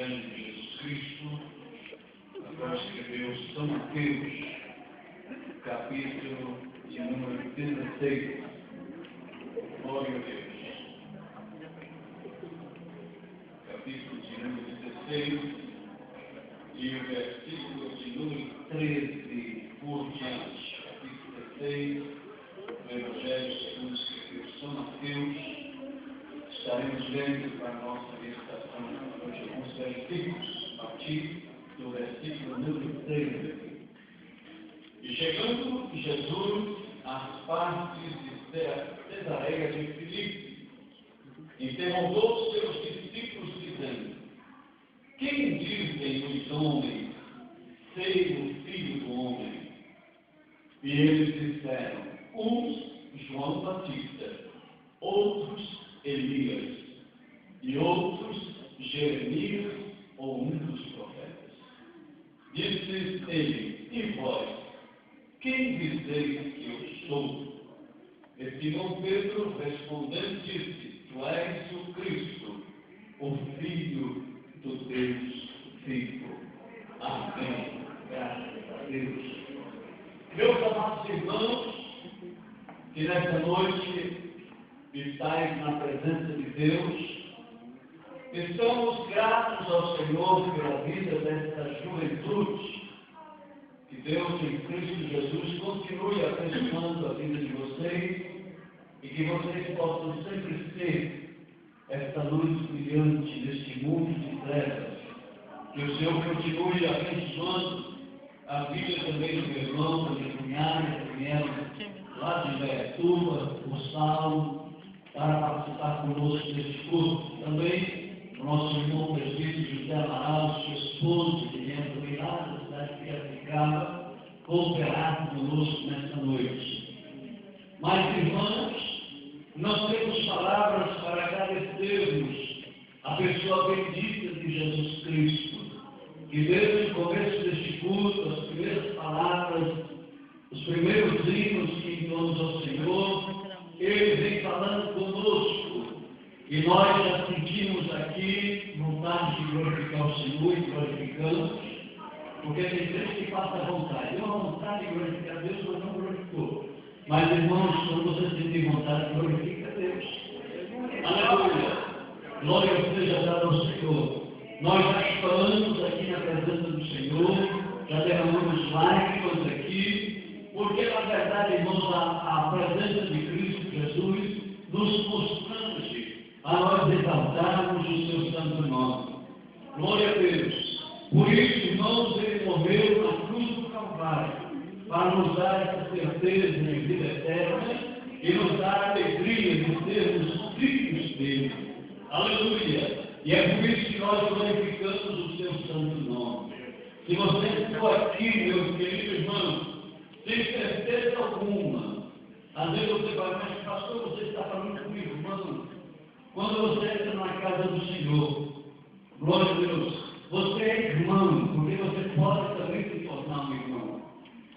Evangelho de Jesus Cristo, agora escreveu São Mateus, capítulo de número 16. Glória a Deus. Capítulo de número 16 e o versículo de número 13 por diante. Capítulo 16 do Evangelho segundo escreveu São Mateus. Estaremos lendo para a nossa meditação hoje alguns versículos, a partir do versículo número 13. E chegando Jesus às partes de Cesareia de Filipe, interrogou seus discípulos, dizendo: Quem dizem os homens ser o Filho do Homem? E eles disseram: uns João Batista, outros Elias, e outros Jeremias ou um dos profetas. Disse ele: E vós, quem dizeis que eu sou? E Simão Pedro respondendo disse: Tu és o Cristo, o Filho do Deus vivo. Amém. Graças a Deus. Meus amados irmãos, que nesta noite estais na presença de Deus, estamos gratos ao Senhor pela vida desta juventude. Que Deus em Cristo Jesus continue abençoando a vida de vocês e que vocês possam sempre ser esta luz brilhante neste mundo de trevas. Que o Senhor continue abençoando a vida também do meu irmão, da minha cunhada, que vieram lá de Betuba, o Saulo, para participar conosco deste culto. Também o nosso irmão presbítero José Amaral, sua esposa, que vem também lá da cidade de Piracicaba, cooperar conosco nesta noite. Mas, irmãos, nós temos palavras para agradecermos a pessoa bendita de Jesus Cristo, que desde o começo deste culto, as primeiras palavras, os primeiros hinos que entoamos ao Senhor, Ele vem falando conosco, e nós já sentimos aqui vontade de glorificar o Senhor e glorificamos, porque tem gente que passa a vontade. Eu a vontade de glorificar a Deus, mas não glorificou. Mas, irmãos, quando você sentir vontade, glorifica a Deus. Aleluia! Glória seja dada ao Senhor. Nós já choramos aqui na presença do Senhor, já derramamos lágrimas aqui, porque, na verdade, irmãos, a presença de Cristo Jesus nos constrange a nós exaltarmos o seu santo nome. Glória a Deus. Por isso, irmãos, Ele morreu na cruz do Calvário, para nos dar essa certeza de vida eterna e nos dar a alegria de sermos filhos dele. Aleluia! E é por isso que nós glorificamos o seu santo nome. Se você ficou aqui, meu querido irmão, sem certeza alguma, às vezes você vai, mas pastor, você está falando comigo, irmão. Quando você entra na casa do Senhor, glória a Deus, você é irmão, porque você pode também se tornar um irmão.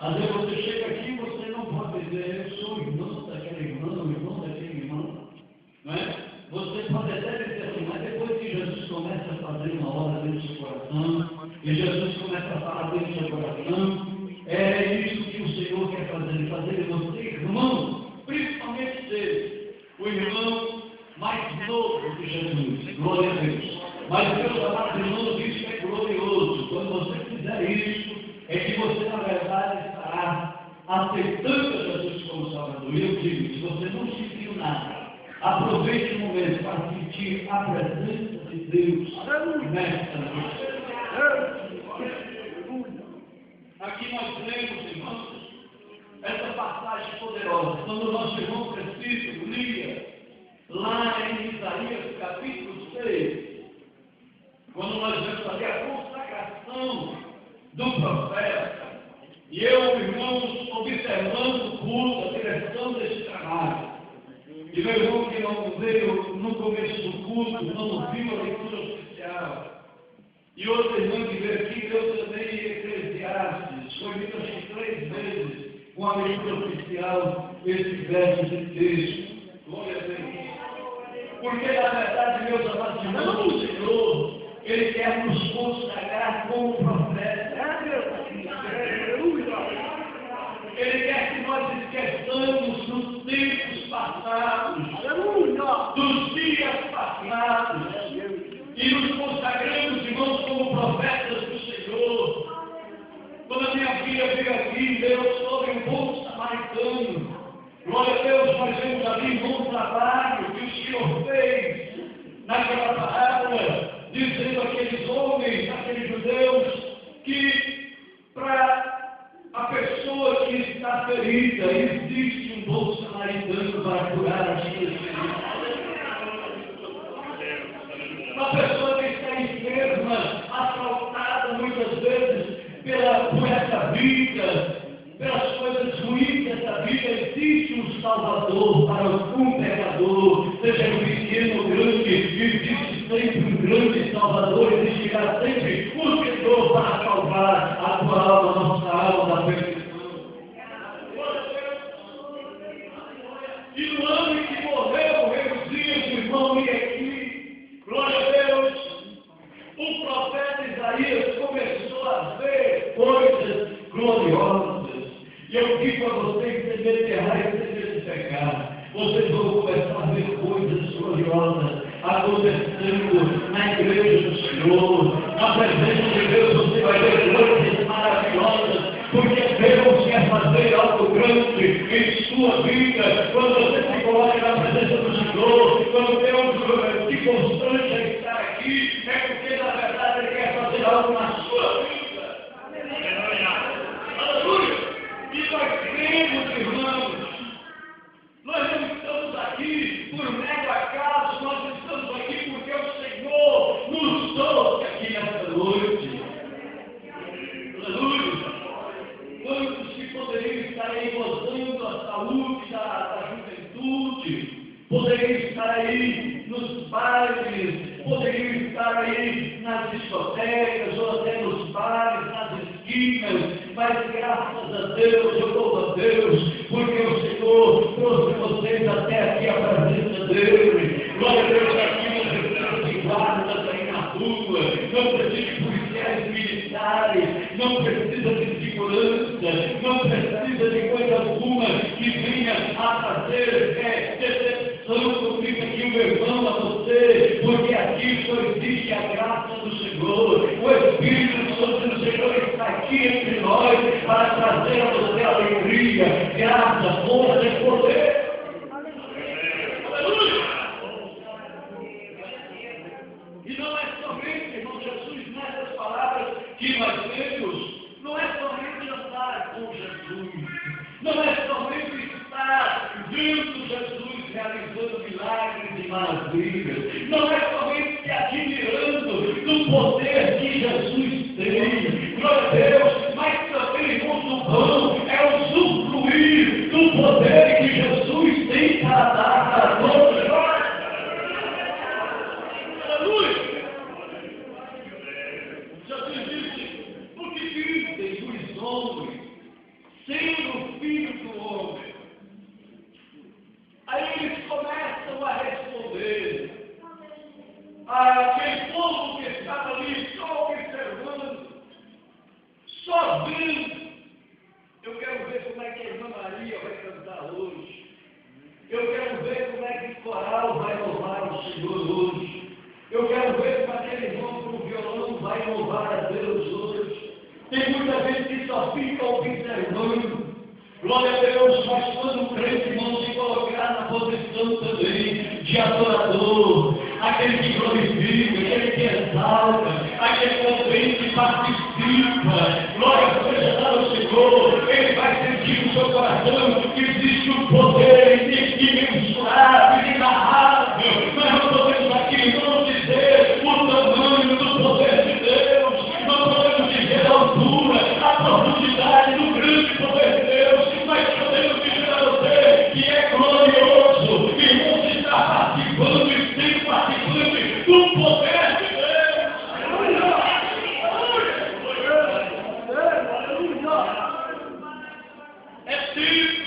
Às vezes você chega aqui e você não pode dizer: eu sou irmão daquele irmão, irmão daquele irmão. Não é? Você pode até dizer assim, mas depois que Jesus começa a fazer uma obra dentro do seu coração, e Jesus começa a falar dentro do seu coração, é isso que o Senhor quer fazer de você irmão, principalmente dele, o irmão mais novo de Jesus. Glória a Deus. Mas, meus amados irmãos, isso é glorioso. Quando você fizer isso, é que você, na verdade, estará aceitando Jesus como Salvador. E eu digo, se você não sentiu nada, aproveite o momento para sentir a presença de Deus nesta noite. Aqui nós lemos, irmãos, essa passagem poderosa, quando o nosso irmão Francisco lia lá em Isaías capítulo 6, quando nós vamos fazer a consagração do profeta, e eu, irmãos, observando o culto, a direção desse trabalho, e meu irmão que não veio no começo do culto, não viu a leitura oficial, e outro irmão que veio aqui, eu também Eclesiastes, foi lido acho que 3 vezes, com a leitura oficial, esse verso de texto. Glória a Deus. Porque, na verdade, meus amados irmãos, o Senhor, Ele quer nos trabalhar como profeta. Ele quer que nós esqueçamos dos tempos passados, dos dias passados, e nos consagramos, irmãos, como profetas do Senhor. Quando a minha filha veio aqui, Deus sobre um bom samaritano. Glória a Deus, nós vemos ali um bom trabalho que o Senhor fez naquela parábola, dizendo àqueles homens, àqueles judeus, que para a pessoa que está ferida, existe um bom samaritano para curar as suas feridas. Uma pessoa que está enferma, assaltada muitas vezes por essa vida, pelas coisas ruins dessa vida, existe um Salvador para um pecador, seja pequeno ou grande, existe sempre um grande Salvador, existirá sempre um Senhor para salvar a tua alma, a nossa alma da perdição. E no ano em que morreu o rei Uzias, o irmão aqui, glória a Deus, o profeta Isaías começou a ver coisas gloriosas. E eu digo a vocês, sem beterrar e sem verificar, vocês vão começar a ver coisas gloriosas acontecendo na igreja do Senhor, na presença de Deus. Você vai ver coisas maravilhosas, porque Deus quer fazer algo grande em sua vida. Quando você se coloca na presença do Senhor, quando Deus te constrange a estar aqui, é porque na verdade Ele quer fazer algo na sua vida. Aleluia! E nós cremos, irmãos, nós não estamos aqui por mero acaso, nós estamos aqui porque o Senhor nos trouxe aqui nessa noite. Aleluia! Quantos que poderiam estar aí gozando a saúde da juventude, poderiam estar aí nos bailes, poderiam estar aí nas discotecas ou até nos bares, nas esquinas, mas graças a Deus, eu louvo a Deus, porque o Senhor trouxe vocês até aqui a presença dEle. Glória a Deus, aqui não precisa de guardas aí na rua, não precisa de policiais militares, não precisa de segurança, não precisa de coisa alguma que venha a fazer decepção comigo aqui, o meu irmão, a você, porque aqui só existe a graça do Senhor. O Espírito Santo do Senhor está aqui entre nós para trazer a você alegria, graça, força e poder. Aleluia! E não é somente, irmão Jesus, nessas palavras que nós temos, não é somente andar com Jesus, não é somente estar vendo Jesus realizando milagres e maravilhas, não é somente se admirando do poder que Jesus tem, glória a Deus, mas também, irmãos, o pão é usufruir do poder que Jesus tem para dar para todos nós. Aleluia! Jesus disse: o que dizem os homens, sendo o filho do homem? Aí eles começam a responder. Aquele povo que estava ali só observando, só vendo. Eu quero ver como é que a irmã Maria vai cantar hoje. Eu quero ver como é que o coral vai louvar o Senhor hoje. Eu quero ver como aquele irmão com o violão vai louvar a Deus hoje. Tem muita gente que só fica observando. Glória a Deus, mas quando o crente, irmão, se colocar na posição também de adorador, aquele que glorifica, aquele que exalta, aquele também que participa, glória seja ao Senhor, ele vai sentir no seu coração que existe um poder imensurável, inenarrável. Nós não podemos aqui não dizer o tamanho do poder de Deus, não podemos dizer a altura, a profundidade do grande poder de Deus, mas podemos dizer a você que é glorioso, que você está participando e sempre participando do poder de Deus. É simples.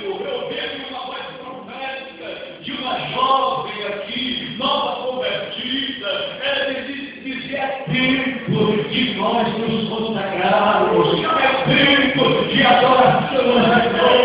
de nós nos consagrarmos, é tempo de adoração a Deus.